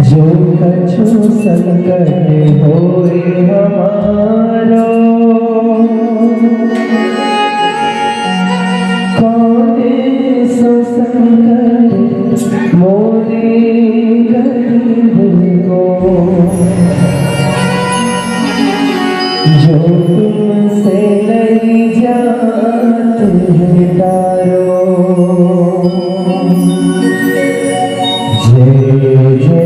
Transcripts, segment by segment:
जो कछु संकट होए हमारो, कौन सो संकट मोरे गरीब को। जो तुमसे लई जात है तारो, जय जय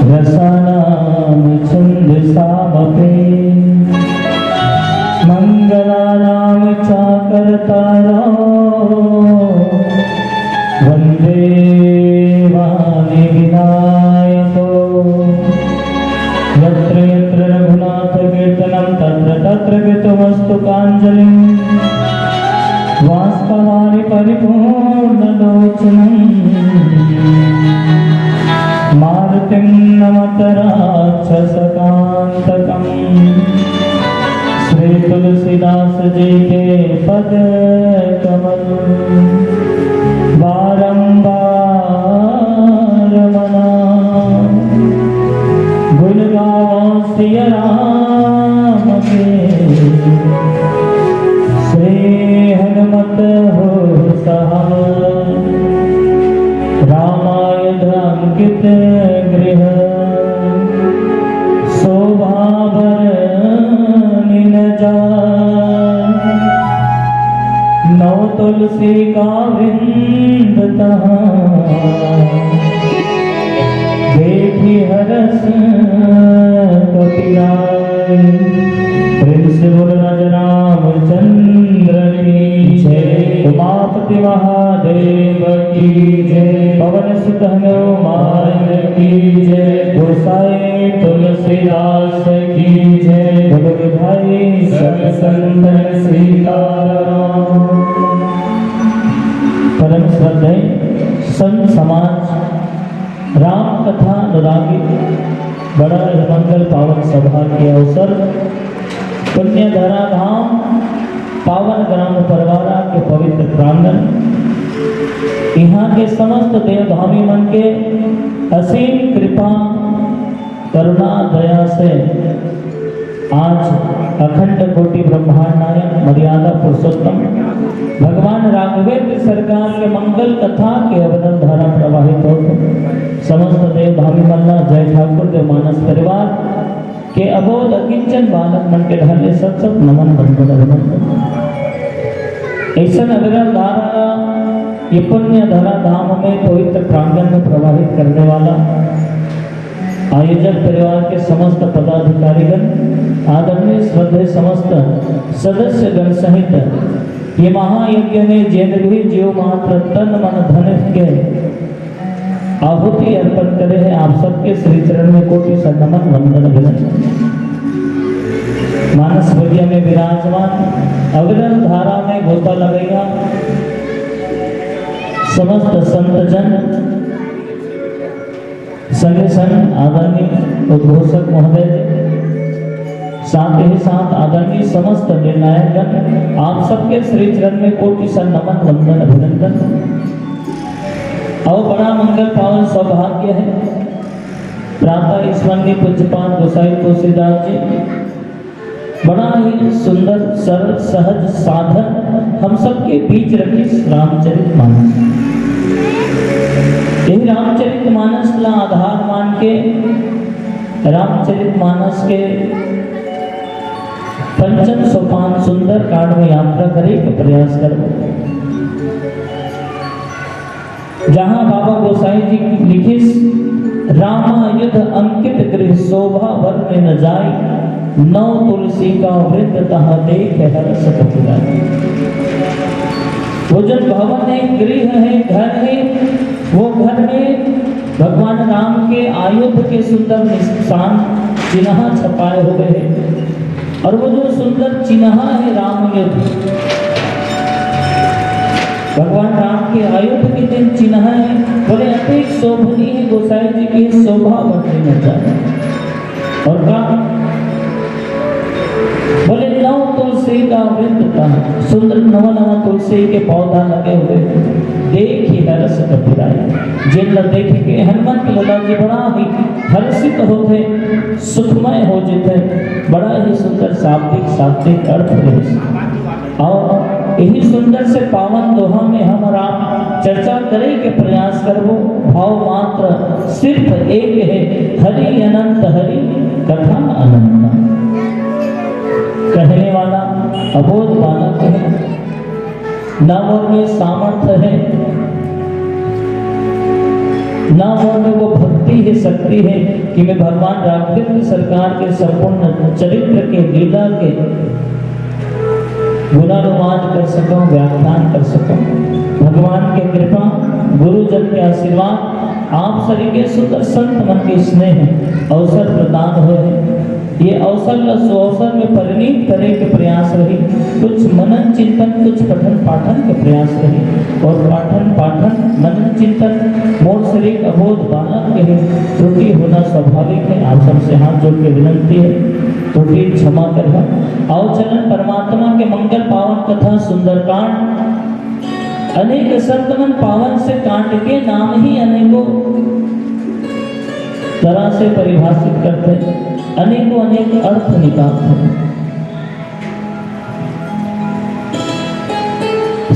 रसानां छन्दसामपि मंगलानां चाकर्तारो वन्दे वाणि विनायको। यत्र यत्र रघुनाथ कीर्तनं तत्र तत्र कृतमस्तु काञ्जलिं। वास्तवानि परिपूर्णलोचनं मारुतिं नमत राक्षसकांतकम्। श्री तुलसीदास जी के पद कमल बारंबार मना। गुण गावो सिया राम के, श्री हनुमत हो सहाय। रामायण अंकित गृह शोभा बरन जाय। नौ तुलसी का वृंद देखी हरस कपिराय। प्रिंस गुरुराज रामचंद्र की जय। उमापति महादेव की जय। पवन सुत हनुमान की जय। गोसाई तुलसीदास की जय। गुरु भाई सब संतन सीताराम। परम श्रद्धेय संत समाज राम कथा अनुरागी बड़ा मंगल पावन सभा के अवसर पुण्य धरा धाम पावन ग्राम परवारा के पवित्र प्रांगण, यहाँ के समस्त देवधामी मन के असीम कृपा करुणा दया से आज अखंड कोटि ब्रह्मांड नायक मर्यादा पुरुषोत्तम भगवान राघवेंद्र सरकार के मंगल कथा के अवतरण धारा प्रवाहित हो। समस्त देवधामी मल्ला जय ठाकुर देव मानस परिवार के अबोध अकिंचन बालक मन के ढाले सब नमन बंधन अभिनंदन। ऐसा अविरल धारा ये पुण्य धरा धाम में पवित्र प्रांगण में प्रवाहित करने वाला आयोजक परिवार के समस्त पदाधिकारीगण, आदरणीय श्रद्धेय समस्त सदस्यगण सहित ये महायज्ञ में जिन भी जीव मात्र तन मन धन के आहुति अर्पण करे हैं, आप सबके श्री चरण में कोटि सा नमन वंदन अभिनंदन। मानस भव्य में विराजमान अविरल धारा में गोता लगेगा समस्त संत जन, संगे संग आदरणीय उद्घोषक महोदय, साथ ही साथ आदरणीय समस्त निर्णायकगण, आप सबके श्री चरण में कोटि सा नमन वंदन अभिनंदन। और बड़ा मंगल पावन सौभाग्य है, प्रातः स्मरणीय पूज्यपाद गोसाई तुलसीदास जी बड़ा ही सुंदर सरल सहज साधन हम सबके बीच रखी रामचरितमानस। यही रामचरितमानस का आधार मान के रामचरितमानस के पंचम सोपान सुंदर कांड में यात्रा करे का प्रयास करो। जहां बाबा गोसाई जी लिखिस रामायुध अंकित गृह शोभा वर में न जाय, नौ तुलसी का वृंद तहाँ देख हर्ष कपिलाई। वो जो भवन है, गृह है, घर है, वो घर में भगवान राम के आयुध के सुंदर निशान चिन्ह छपाए हुए हैं। और वो जो सुंदर चिन्ह है रामयुद्ध, भगवान राम के आयुध के दिन चिन्ह है, बोले अतिक शोभनीय है गोसाई जी की शोभा बढ़ने न जाए। और का बोले नौ तुलसी का वृंद था, सुंदर नवा नवा तुलसी के पौधा लगे हुए, देख ही हर्ष कपिलाई। जिन देख के हनुमंत लाला जी बड़ा ही हर्षित होते, सुखमय हो जाते, बड़ा ही सुंदर शाब्दिक अर्थ है। और यही सुंदर से पावन दोहा में हम राम चर्चा करे के प्रयास करबो। भाव मात्र सिर्फ एक है, हरि अनंत हरि कथा अनंत। कहने वाला अबोध बालक है, न वो में सामर्थ्य है, न वो में वो भक्ति है, शक्ति है कि मैं भगवान राघवेंद्र सरकार के संपूर्ण चरित्र के लीला के गुणानुवाद कर सकूं, व्याख्यान कर सकूं। भगवान की कृपा, गुरुजन के आशीर्वाद, आप सभी के सुंदर संत मन के स्नेह अवसर प्रदान हुए हैं। ये अवसर सुअवसर में परिणित करे के प्रयास रही, कुछ मनन चिंतन, कुछ पठन पाठन के प्रयास रही। और पाठन मनन चिंतन मोर शरीर अबोध बालक के त्रुटि होना स्वाभाविक है। आप सबसे हाथ जोड़ के विनंती है, त्रुटि क्षमा करना। आओ चलन परमात्मा के मंगल पावन कथा सुंदरकांड, अनेक संतमन पावन से कांड के नाम ही अनेकों तरह से परिभाषित करते हैं, अनेकों अनेक अर्थ निकालते हैं।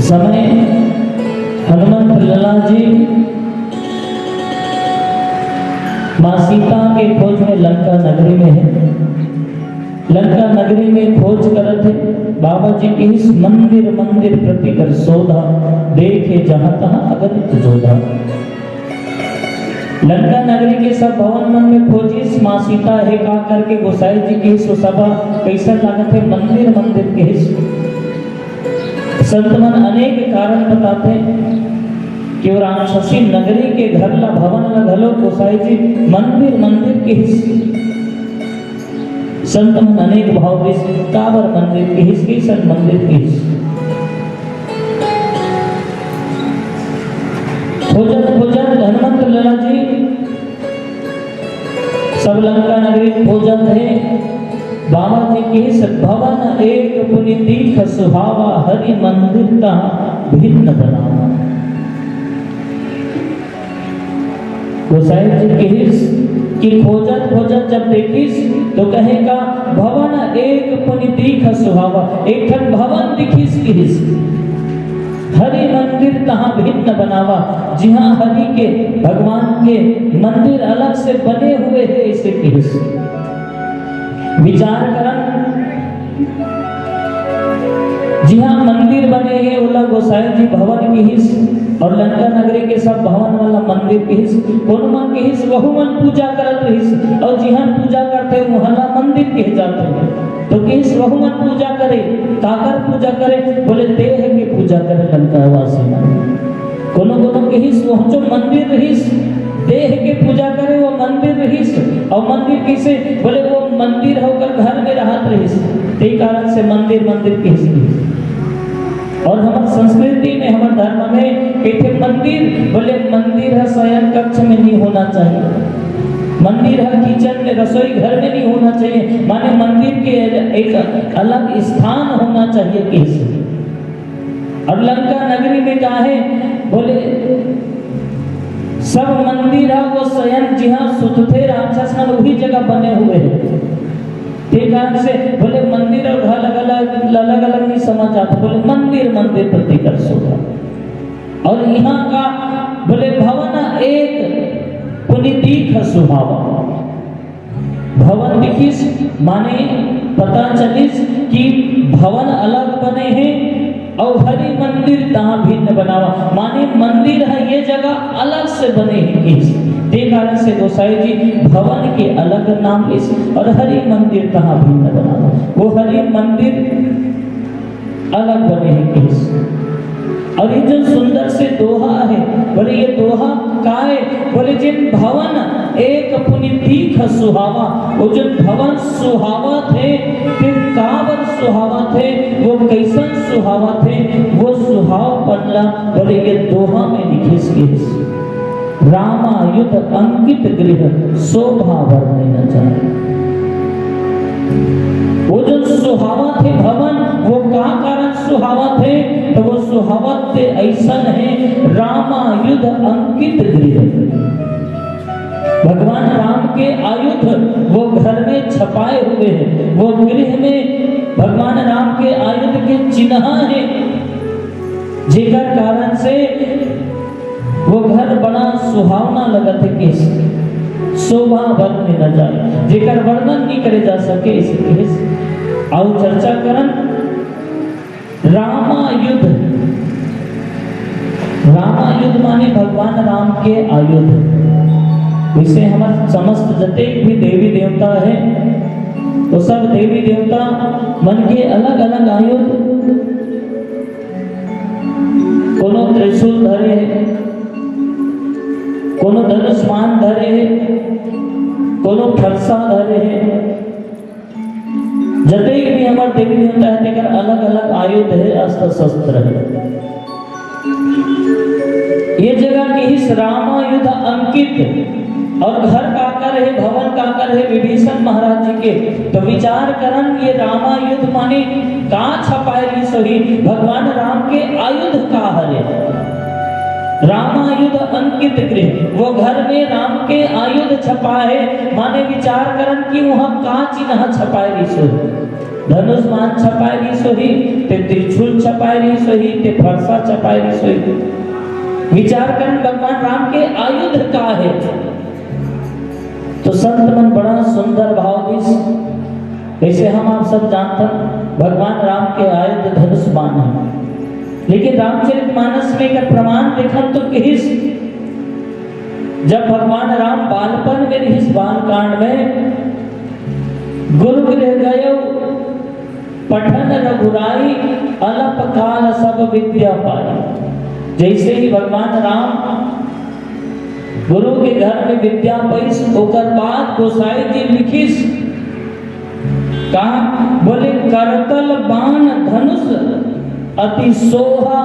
समय हनुमंत लाला जी मां सीता के खोज में लंका नगरी में है। लंका नगरी में खोज करत है, बाबा जी की इस मंदिर प्रति कर सोधा, देखे जहां तहां अगणित जोधा। लंका नगरी के सब भवन मन में खोजिस, मां सीता है का करके गोसाई जी की सभा कैसा लागत है, मंदिर के संत मन अनेक कारण बताते कि राक्षसी नगरी के घर ला भवन ला घलो गोसाई जी मंदिर के संत मन अनेक भाव देश काबर मंदिर के हिस्से संत मंदिर के हिस्से खोजत हनुमंत लाला जी सब लंका नगरी खोजत है। बाबा जी के सद्भवन एक पुनि दीख सुहावा, हरि मंदिर का भिन्न बनावा। गोसाई जी की खोजत जब देखिस तो कहेगा भवन एक पुनि दीख सुहावा, एक ठन भवन दिखिस किस हरि मंदिर कहाँ भिन्न बनावा। जी हाँ, हरि के भगवान के मंदिर अलग से बने हुए हैं, ऐसे किस विचार करन। जी हाँ, मंदिर बने हैं ओला गोसाई जी भवन की हिस, और लंका नगरी के सब भवन वाला मंदिर की हिस, कोनो मन के हिस वहु मन पूजा करत रहिस। और जी हाँ, पूजा करते मोहल्ला मंदिर के जाते हैं तो किस वहु मन पूजा करे, काकर पूजा करे, बोले देह पूजा करे लंका वासी मन। कोनो के हिस जो मंदिर रहिस देह के पूजा करे वो मंदिर रहिस, और मंदिर किसे बोले वो मंदिर होकर घर में रहत रहिस, ते कारण से मंदिर के हिस। और हमार संस्कृति में हमार धर्म में एक मंदिर बोले मंदिर है शयन कक्ष में नहीं होना चाहिए, मंदिर है किचन में रसोई घर में नहीं होना चाहिए, माने मंदिर के एक अलग स्थान होना चाहिए किसी। और लंका नगरी में क्या है बोले सब मंदिर है वो शयन जहाँ सुध थे राक्षस वही जगह बने हुए हैं, कारण से बोले मंदिर और घर अलग अलग नहीं समझ आता, बोले मंदिर प्रतिकर्ष होगा। और यहाँ का बोले भवन एक पुनिदीख सुहावा, भवन दिखिस माने पता चलिस कि भवन अलग बने हैं और हरि मंदिर तहाँ भिन्न बनावा, माने मंदिर है ये जगह अलग से बने हैं। ते कारण से गोसाई जी भवन के अलग नाम इस और हरि मंदिर कहाँ भिन्न बनावा, वो हरि मंदिर अलग बने हैं किस। और ये जो सुंदर से दोहा है बोले ये दोहा का है बोले जिन भवन एक पुनिदीख सुहावा, वो जो भवन सुहावा थे फिर कावर सुहावा थे, वो कैसन सुहावा थे वो सुहाव पड़ला बोले ये दोहा में लिखिस किस। रामायुध अंकित गृह शोभा वर्णन जाए, वो जो सुहावा थे भवन वो का कारण सुहावा थे, तो वो सुहावत थे ऐसन है रामायुध अंकित गृह, भगवान राम के आयुध वो घर में छपाए हुए हैं, वो गृह में भगवान राम के आयुध के चिन्ह है, जेकर कारण से वो घर बड़ा सुहावना लगत है किस शोभा वर्णन न जाए, जेकर वर्णन नहीं करे जा सके इस। आओ चर्चा करन रामायुध, रामायुध माने भगवान राम के आयुध। इसे हमारे समस्त जते भी देवी देवता है तो सब देवी देवता मन के अलग अलग आयुध, कोनो त्रिशूल धरे है, कोनो धनुष्मान धरे है, कोनो फरसा धरे है, जते भी हमारे देवी देवता है तेकर अलग अलग आयुध है, अस्त्र शस्त्र है। ये जगह की इस रामायुध अंकित और घर काकर है भवन काकर है विभीषण महाराज जी के, तो विचार करन ये रामायुध माने का छपाए सही भगवान राम के आयुध का हरे, रामायुध अंकित गृह वो घर में राम के आयुध छपाए, माने विचार करन कि वहाँ का चिन्ह छपाए रही सो, धनुष्मान छपाए रही सोही, ते त्रिशूल छपाए रही सोही, ते फरसा छपाए रही सोही। विचार करन भगवान राम के आयुध का है, तो संत मन बड़ा सुंदर भाव दिस। वैसे हम आप सब जानते भगवान राम के आयुध धनुष्मान है, लेकिन रामचरितमानस में का प्रमाण देखम तो किस जब भगवान राम बालपन में इस बालकांड में गुरु गृह गयो पठन रघुराई अलप काल सब विद्या पाई। जैसे ही भगवान राम गुरु के घर में विद्या पैस ओकर बाद गोसाई जी लिखिस कहा बोले करतल बाण धनुष अति सोहा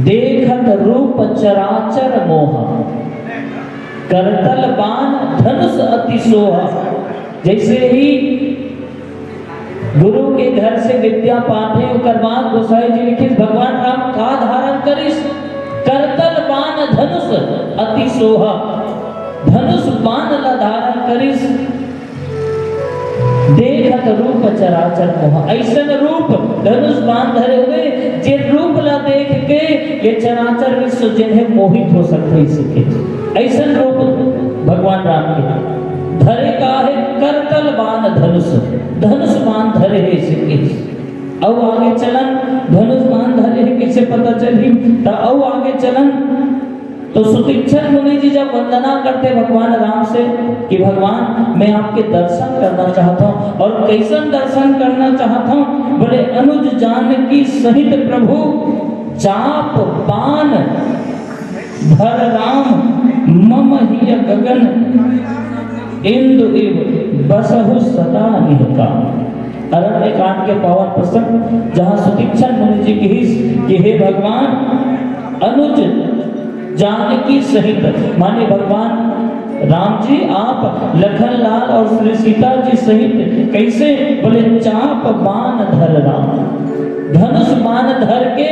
देखत रूप चराचर मोहा, करतल बाण धनुष अति सोहा। जैसे ही गुरु के घर से विद्या पाते ओकर बाद गोसाई जी लिखिस भगवान राम का धारण करिस करतल बाण धनुष अति सोहा, धनुष बाण ला धारण करिस देखत रूप चराचर मोहा। ऐसन रूप धनुष बाण धरे हुए जे रूप ला देख के ये चराचर विश्व जिन्हें मोहित हो सकते इसके, ऐसन रूप भगवान राम के धरे का है करतल बाण धनुष, धनुष बाण धरे है इसके। अब आगे चलन धनुष बाण धरे है किसे पता चली तो अब आगे चलन तो सुतीक्षण मुनि जी जब वंदना करते भगवान राम से कि भगवान मैं आपके दर्शन करना चाहता हूँ, और कैसन दर्शन करना चाहता हूँ, बोले अनुज जानकी सहित प्रभु चाप बाण धर राम मम हिय गगन इंदु इव बसहु सदा निहका। अरण्य कांड के पावन प्रसंग जहाँ सुतीक्षण मुनि जी की हे भगवान अनुज जानकी सहित, माने भगवान राम जी आप लखन लाल और श्री सीता जी सहित कैसे, बोले चाप बाण धर राम, धनुष बाण धर के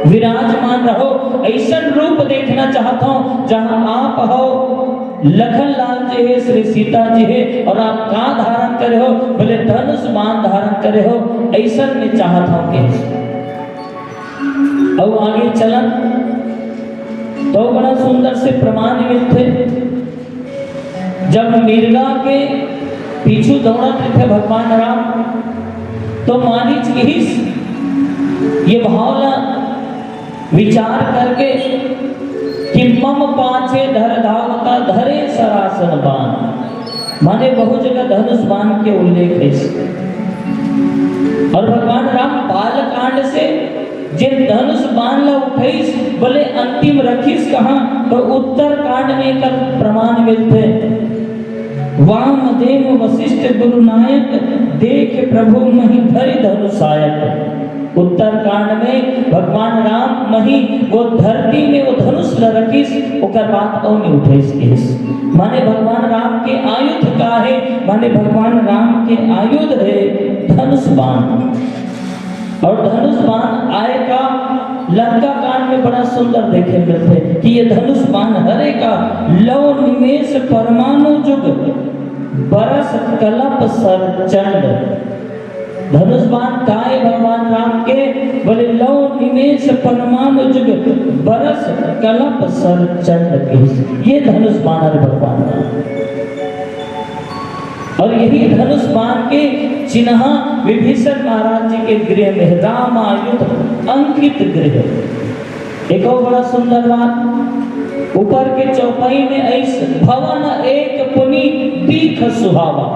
विराजमान रहो। ऐसा रूप देखना चाहता हूँ जहाँ आप हो, लखन लाल जी है, श्री सीता जी है, और आप का धारण करे हो, बोले धनुष बाण धारण करे हो। ऐसा मैं चाहता हूँ कि अब आगे चलन तो बड़ा सुंदर से प्रमाण मिलते। जब मिर्गा के पीछू दौड़ते थे भगवान राम, तो मारीच की ये भावना विचार करके कि मम पाछे धर धावता धरे सरासन बाण, माने बहु जगह धनुष बाण के उल्लेख है। और भगवान राम बालकांड से जिन धनुष बाण ला उठैस, बोले अंतिम रखिस कहाँ, तो उत्तर कांड में कर प्रमाण मिलते। वामदेव वशिष्ठ गुरु नायक देख प्रभु मही धरि धनुषायक। उत्तर कांड में भगवान राम मही वो धरती में वो धनुष ला रखिस, ओकर बात और नहीं उठैस केस। माने भगवान राम के आयुध का है, माने भगवान राम के आयुध है धनुष बाण। और धनुष बाण आए का लंका कांड में बड़ा सुंदर देखे मिलते कि ये धनुष बाण हरे का लव निमेष परमाणु जुग बरस कलप सरचंड। धनुष बाण काय भगवान राम के, बोले लव निमेष परमाणु जुग बरस कलप सरचंड के, ये धनुष बाण है भगवान राम। और यही धनुष बाण के चिन्ह विभीषण महाराज जी के गृह में रामायुध अंकित गृह। एक और बड़ा सुंदर बात, ऊपर के चौपाई में ऐसे भवन एक पुनि दीख सुहावा,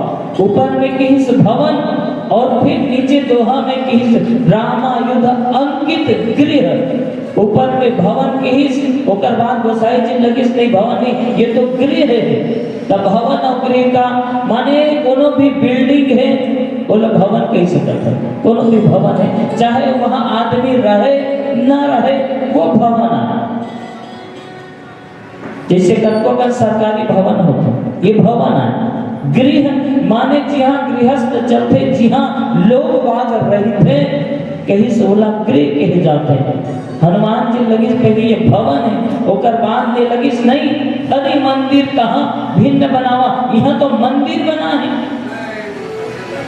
ऊपर में किस भवन और फिर नीचे दोहा में किस रामायुध अंकित गृह। ऊपर में भवन किस, ओकर बाद गोसाई जी लगिस नहीं भवन नहीं, ये तो गृह है। तब भवन और गृह का माने कोनो भी बिल्डिंग है, बोला भवन कैसे करता है, कोनो भी भवन है, चाहे वहां आदमी रहे ना रहे वो भवन है। जैसे कनको का सरकारी भवन होता, ये भवन है। गृह माने जहाँ गृहस्थ चलते, जहाँ लोग बाग रहते, कहीं सोला गृह कहे जाते हैं। हनुमान जी लगी कही ये भवन है, ओकर बाद ले लगिस नहीं अरे मंदिर कहाँ भिन्न बनावा, यहाँ तो मंदिर बना है।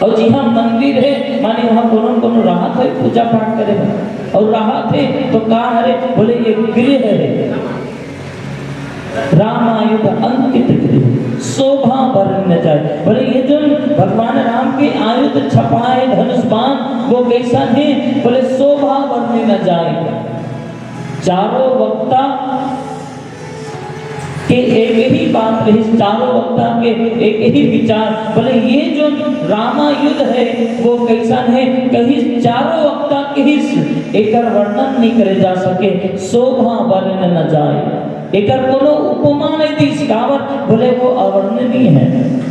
और जहाँ मंदिर है माने वहाँ कोनो राहत है पूजा पाठ करे, और राहत है तो कहा हरे, बोले ये गृह है रामायुध अंकित गृह शोभा वर्ण्य जाए। बोले ये जो भगवान राम के आयुध छपाए धनुष बाण वो कैसा है, बोले शोभा वर्ण्य न जाए। चारों वक्ता के एक ही बात रही, चारों वक्ता के एक ही विचार, बोले ये जो रामायुध है वो कैसा है, कहीं चारों वक्ता के ही एक वर्णन नहीं करे जा सके, शोभा वर्ण्य न जाए। एकर कोनो उपमा नहीं दी सिखावत, बोले वो अवर्णनीय है,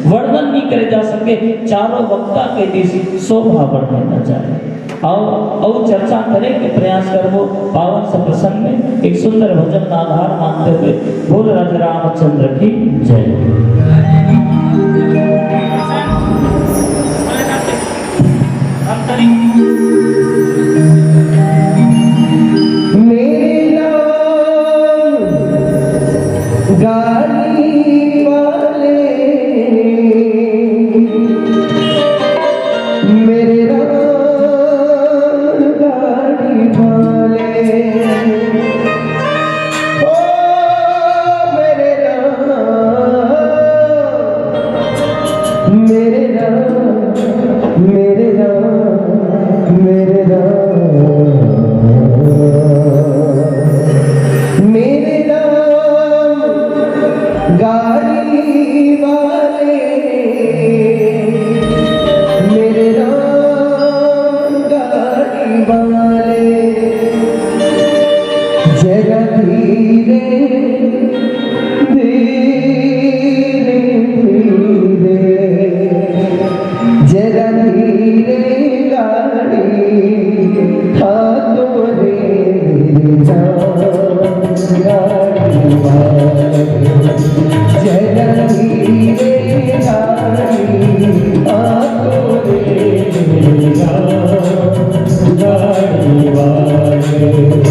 वर्णन नहीं करे जा सके, चारों वक्ता के दी शोभा वर्णन न जाए। और चर्चा करें के प्रयास करबो पावन सा प्रसंग में एक सुंदर भजन का आधार मानते हुए बोल राजा रामचंद्र की जय। धीरे धीरे धीरे जरा धीरे गाड़ी हाथों रे गाड़ी वाले जरा धीरे गाड़ी हाथों रे गाड़ी वाले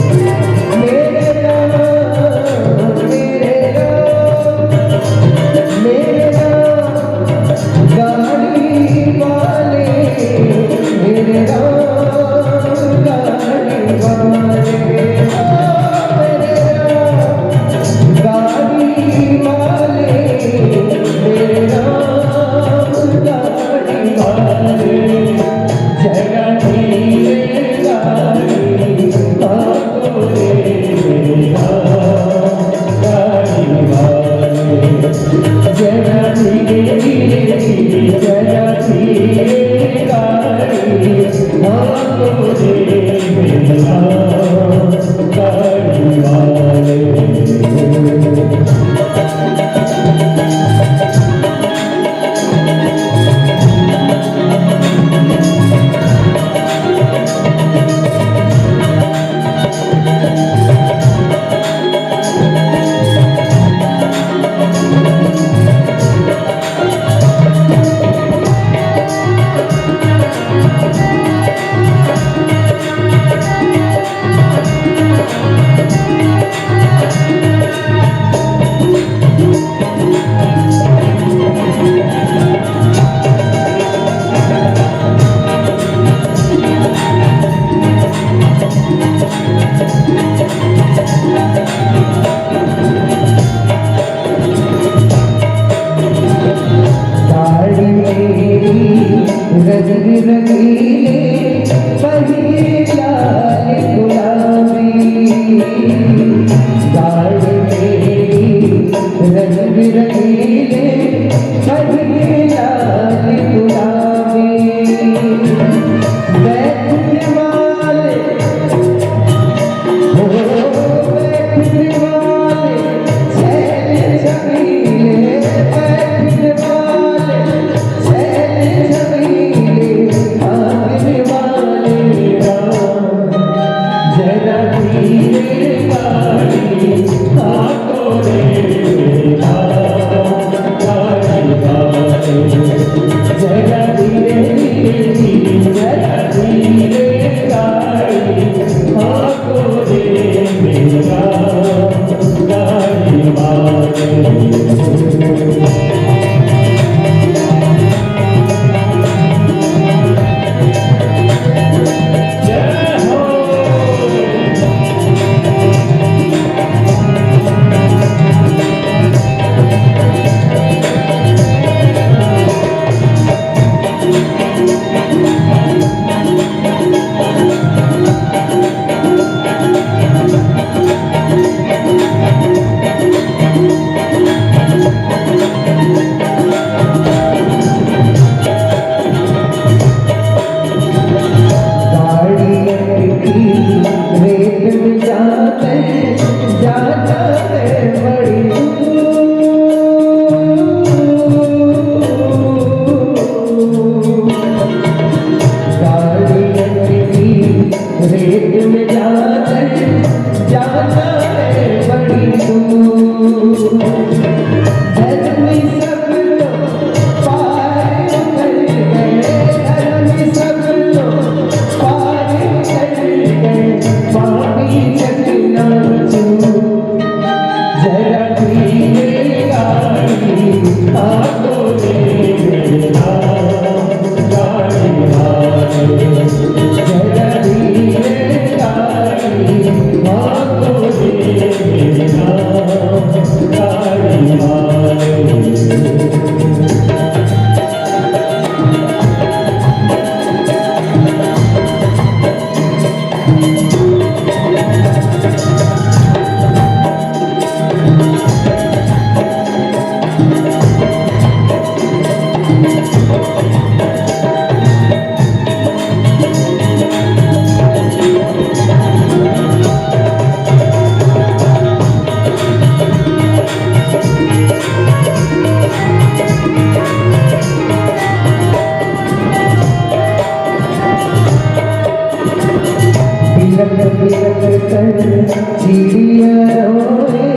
कर चिड़िया रोए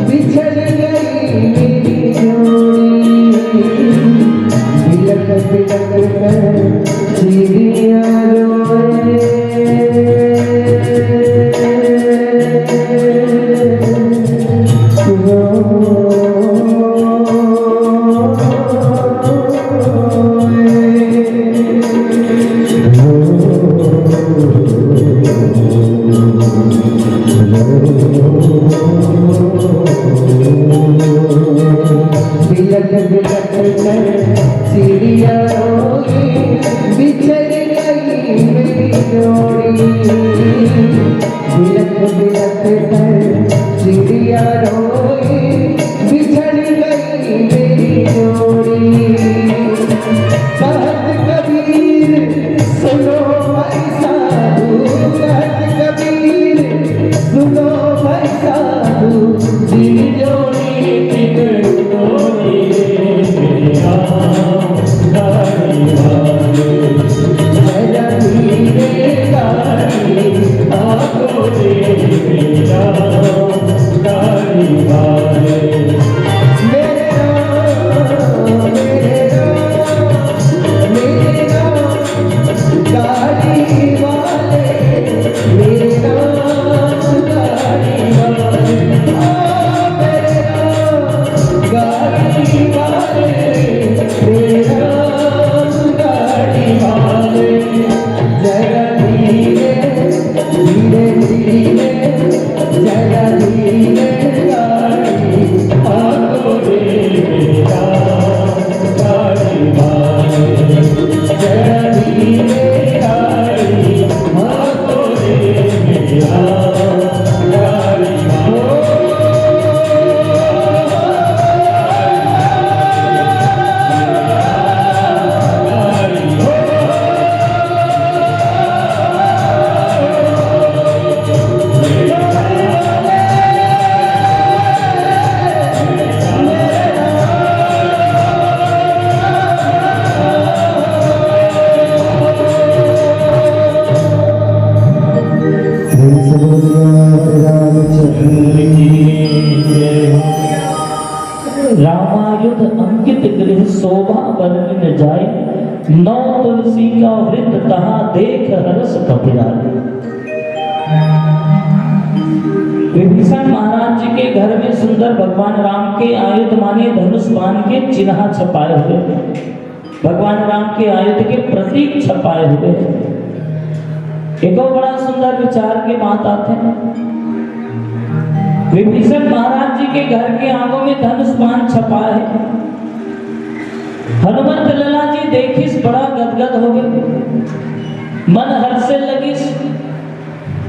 बिछड़ गई मेरी जोड़ी बिलक बिलक कर चिड़िया रोए बिलक बिलक कर चिड़िया रोए बिछड़ गई मेरी जोड़ी बिलक बिलक कर चिड़िया रोए बिछड़ गई मेरी जोड़ी कहत कबीर सुनो भाई साधु कहत कबीर सुनो भाई साधु जी जोड़ी रामायुध अंकित गृह शोभा बरन जाय नौ तुलसी का वृंद तहा देख हरस कपिराय। विभीषण महाराज जी के घर में सुंदर भगवान राम के आयुध माने धनुष बाण के चिन्ह छपाए हुए, भगवान राम के आयुध के प्रतीक छपाए हुए। एक और बड़ा सुंदर विचार के बात आते हैं। विभीषण महाराज जी के घर के आंगों में धनुष बाण छपा है। हनुमंत लला जी देखिस बड़ा गदगद हो गए, मन हर्ष से लगिस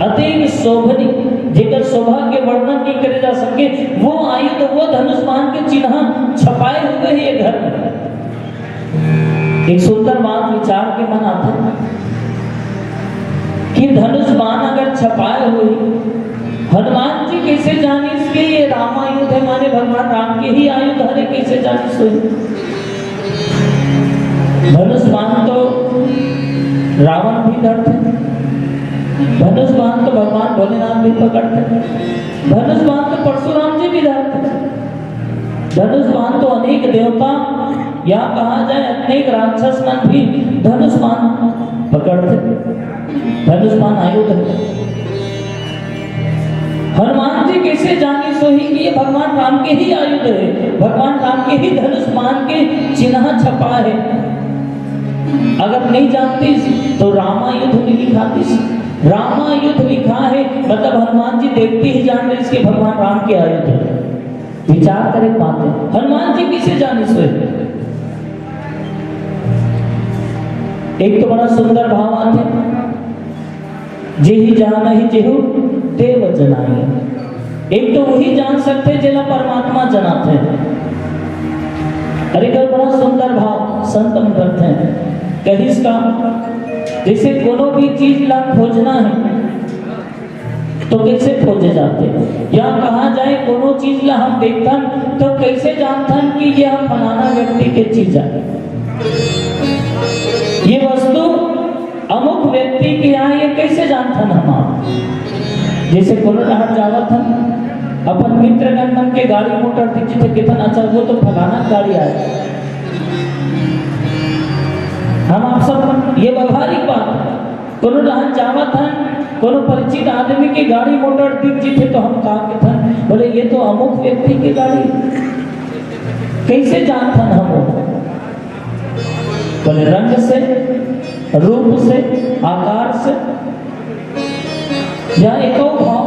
अति शोभनी जेकर शोभा के वर्णन नहीं करे जा सके वो आयुध वो धनुष बाण के चिन्ह छपाए हुए हैं ये घर में। एक सुंदर बात विचार के मन आते कि धनुष बाण अगर छपाए हुए हनुमान जी कैसे जाने इसके ये रामायुध है माने भगवान राम के ही आयुध है, कैसे जाने सोई। धनुष बाण तो रावण भी धरते, धनुष बाण तो भगवान भोलेनाथ भी पकड़ते, धनुष बाण तो परशुराम जी भी धरते, धनुष बाण तो अनेक देवता या कहा जाए अनेक राक्षस मन भी धनुष बाण पकड़ते। धनुष बाण आयुध है। हनुमान जी कैसे जाने सोई कि ये भगवान राम के ही आयुध है, भगवान राम के ही धनुष बाण के चिन्ह छपा है। अगर नहीं जानती तो रामायुध में लिखा थी, रामायुध लिखा है मतलब हनुमान जी देखते ही जान रहे इसके भगवान राम के आयुध है। विचार करें बातें, हनुमान जी कैसे जाने सोए। एक तो बड़ा सुंदर भाव आते जेहि जान ही जेहु देव जनाई। एक तो वही जान सकते जिला परमात्मा जनाते हैं। अरे कल बड़ा सुंदर भाव संतम करते हैं कहीं इसका जैसे कोनो भी चीज ला खोजना है तो कैसे खोजे जाते हैं, या कहा जाए कोनो चीज ला हम देखता तो कैसे जानता कि ये हम फलाना व्यक्ति के चीज है, ये वस्तु अमुक व्यक्ति के यहाँ ये कैसे जानता हम। जैसे कोनो राहत जावत हम अपन मित्रगण मन के गाड़ी मोटर दिखी थे कितन अच्छा वो तो फलाना गाड़ी आए। हम आप सब ये व्यवहारिक बात कोनो राहत जावत हैं कोनो परिचित आदमी की गाड़ी मोटर दिख जी थे तो हम कहा के थन बोले ये तो अमुक व्यक्ति की गाड़ी, कैसे जानथन हम बोले रंग से, रूप से, आकार से या एको भाव।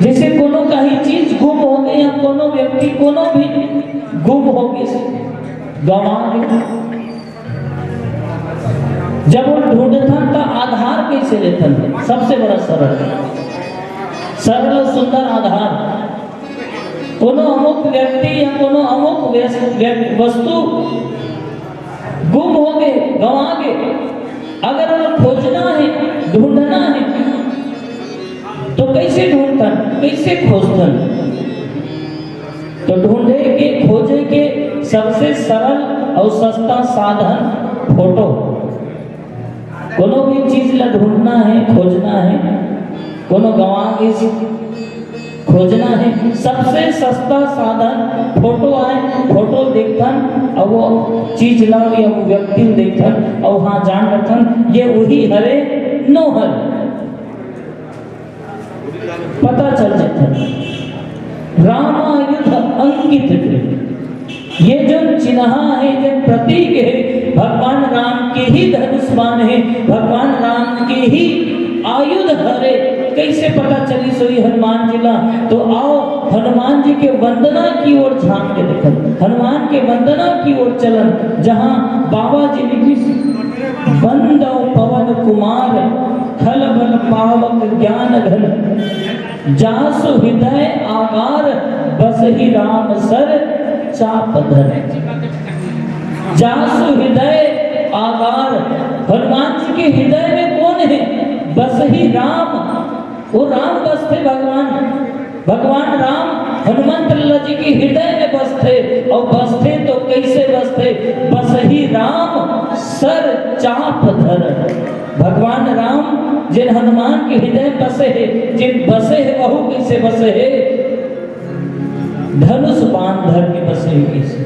जैसे कोनो कहीं चीज गुम हो गई या कोनो व्यक्ति कोनो भी गुम हो गई गवा गई, जब वो ढूंढथन तो आधार कैसे लेथन? सबसे बड़ा सरल और सुंदर आधार कोनो अमुक व्यक्ति या कोनो अमुक वस्तु गुम हो गए, गवा गए, अगर उन्हें खोजना है, ढूंढना है तो कैसे ढूंढतन, कैसे खोजतन? तो ढूंढे के खोजे के सबसे सरल और सस्ता साधन फोटो। कोनो भी चीज ला ढूंढना है, खोजना है, कोनो गवा के खोजना है, सबसे सस्ता साधन फोटो आए, फोटो देखथन और वो चीज ला या वो व्यक्ति देखथन और हाँ जान रखन ये वही हरे नो हर पता चल जाता। रामायुध अंकित ये जो चिन्ह है, जो प्रतीक है, भगवान राम के ही धनुष बाण है, भगवान राम के ही आयुध हरे। कैसे पता चली सोई हनुमान जी ला? तो आओ हनुमान जी के वंदना की ओर झांक के देखो, हनुमान के वंदना की ओर चलन, जहां बाबा जी लिखी बंदो पवन कुमार खल बल पावक ज्ञान घन जासु हृदय आकार बस ही राम सर चाप धर। जासु हृदय आकार, हनुमान जी के हृदय में कौन है? बस ही राम, वो राम बस थे भगवान राम हनुमंत लाला जी के हृदय में बस थे। और बस थे तो कैसे बस थे? बस ही राम सर चाप धर। भगवान राम जिन हनुमान के हृदय बसे है, जिन बसे है वह कैसे बसे है? धनुष बाण धर के बसे कैसे?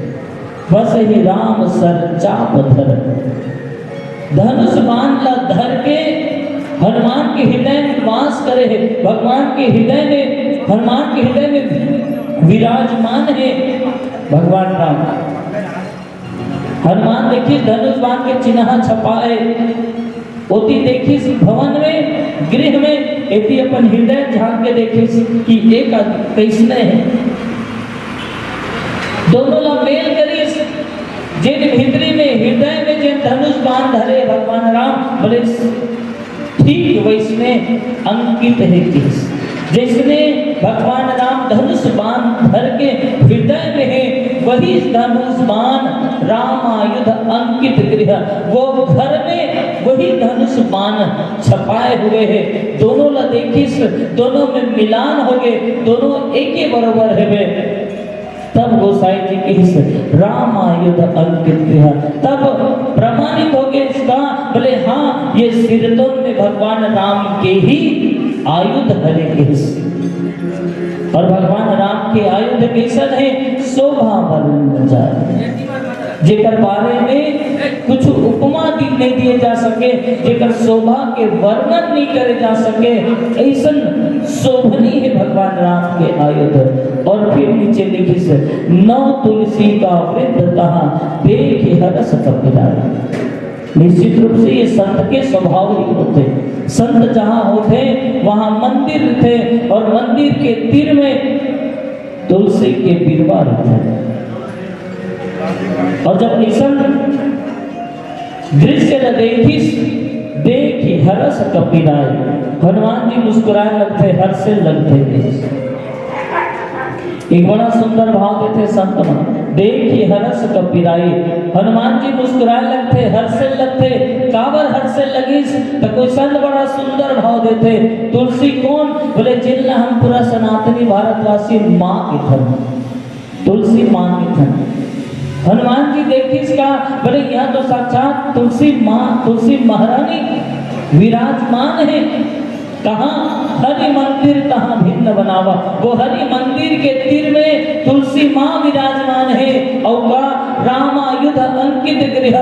बस ही राम सर चाप धर। धनुष बाण ला धर के हनुमान के हृदय में वास करे है, भगवान के हृदय में, हनुमान के हृदय में विराजमान है भगवान राम। हनुमान देखिए धनुष बाण के चिन्ह छपाए ओती देखी भवन में, गृह में, एती अपन हृदय झांक के देखी कि एक कैसने है। दोनों ला मेल करी, जिन भीतरी में हृदय में जिन धनुष बाण धरे भगवान राम बोले ठीक वैसने अंकित है किस, जिसने भगवान राम धनुष बाण धर के हृदय में है वही धनुष बाण रामायुध अंकित गृह, वो घर में वही धनुष बाण छपाए हुए है। दोनों ला देखिस, दोनों में मिलान हो गए, दोनों एक ही बराबर है। तब गोसाई जी के इस रामायुध अंकित गृह तब प्रमाणित हो गए इसका, बोले हाँ ये सिरतों में भगवान राम के ही आयुध हरे किस। और भगवान राम के आयुध कैसन है? शोभा बल जाए, जेकर बारे में कुछ उपमा नहीं दिए जा सके, जेकर शोभा के वर्णन नहीं करे जा सके, ऐसन शोभनी है भगवान राम के आयुध। और फिर नीचे लिखी से नौ तुलसी का वृंद तहाँ देख हरस कपिराई। निश्चित रूप से ये संत के स्वभाव ही होते, संत जहाँ होते वहाँ मंदिर थे और मंदिर के तीर में तुलसी के बिरवा रहते। और जब ऐसा दृश्य देखी हरस कपिराई, हनुमान जी मुस्कुराए लगते, हर्ष से लगते थे। एक बड़ा सुंदर भाव देते संत मन, देखी हरस कपिराई, हनुमान जी मुस्कुराए लगते, हर्ष से लगते। काबर हर्ष से लगिस तो कोई संत बड़ा सुंदर भाव देते। तुलसी कौन? बोले जिन हम पूरा सनातनी भारतवासी माँ की धन, तुलसी माँ की धन। हनुमान जी देखी इसका, बोले यह तो साक्षात तुलसी माँ, तुलसी महारानी विराजमान है। कहाँ हरि मंदिर तहाँ भिन्न बनावा। वो हरि मंदिर के तीर में तुलसी माँ विराजमान है और का राम आयुध अंकित गृह,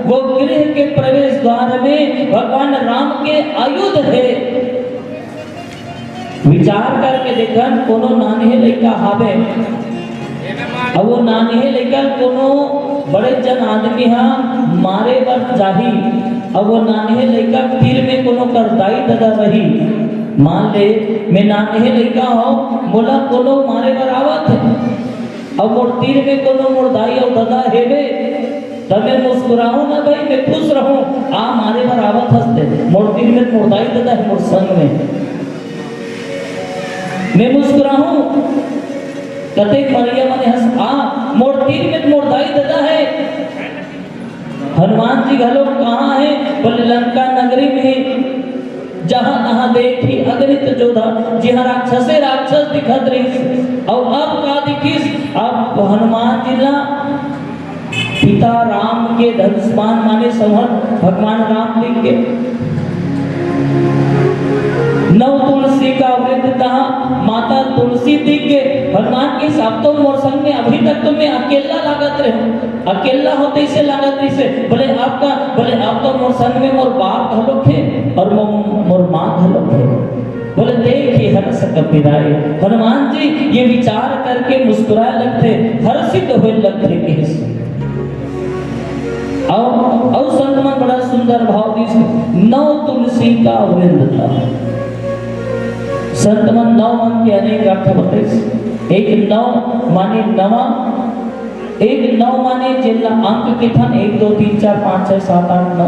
वो गृह के प्रवेश द्वार में भगवान राम के आयुध है। विचार करके देखन कोनो नाने लड़का हावे और वो नाने लड़का कोनो बड़े जन आदमी हा मारे बर जाही और वो नाने लड़का तीर में कोनो करदाई दादा रही। मान ले मैं नाने लड़का हो बोला कोनो मारे बर आवत है और मोर तीर में कोनो मोर दाई और दादा हेवे तब मैं मुस्कुराऊं ना भाई, मैं खुश रहूं आ मारे बर आवत हंसते मोर तीर में मोर दाई दादा है मोर संग में मैं मुस्कुराऊं कते मरिया मने हंस आ मोर तीर में मोर दाई दादा है। हनुमान जी घलो कहाँ है बोले लंका नगरी में जहां तहां देखी अगणित जोधा जहां राक्षसे राक्षस दिखत रही और अब का दिखिस अब हनुमान जी ना पिता राम के धनुष्मान माने समर्थ भगवान राम लिख के नव तुलसी का वृद्ध तहाँ माता तुलसी दिख के भगवान के साथ तो मोर संग में अभी तक तो मैं अकेला लागत रहे अकेला होते इसे लागत रही से बोले आपका बोले आप तो मोर संग में मोर बाप घलो थे और मोर माँ घलो थे। बोले देखिए हर्ष कपिराए हनुमान जी ये विचार करके मुस्कुराए लगते हर्षित हुए लगते कि और संत मन बड़ा सुंदर भाव दी नव तुलसी का वृंद था। संत मन नव मन के अनेक अर्थ बताइए। एक नव माने नवा, एक नव माने जिला अंक किथन 1 2 3 4 5 6 7 8 9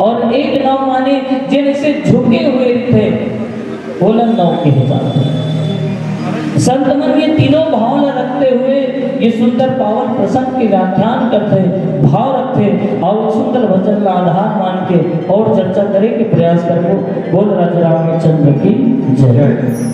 और एक नव माने जिनसे झुके हुए थे बोला नव के हिसाब। संत मन ये तीनों भाव रखते हुए ये सुंदर पावन प्रसंग के व्याख्यान करते भाव रखते और सुंदर वचन का आधार मान के और चर्चा करे के प्रयास करो। बोल राजा रामचंद्र की जय।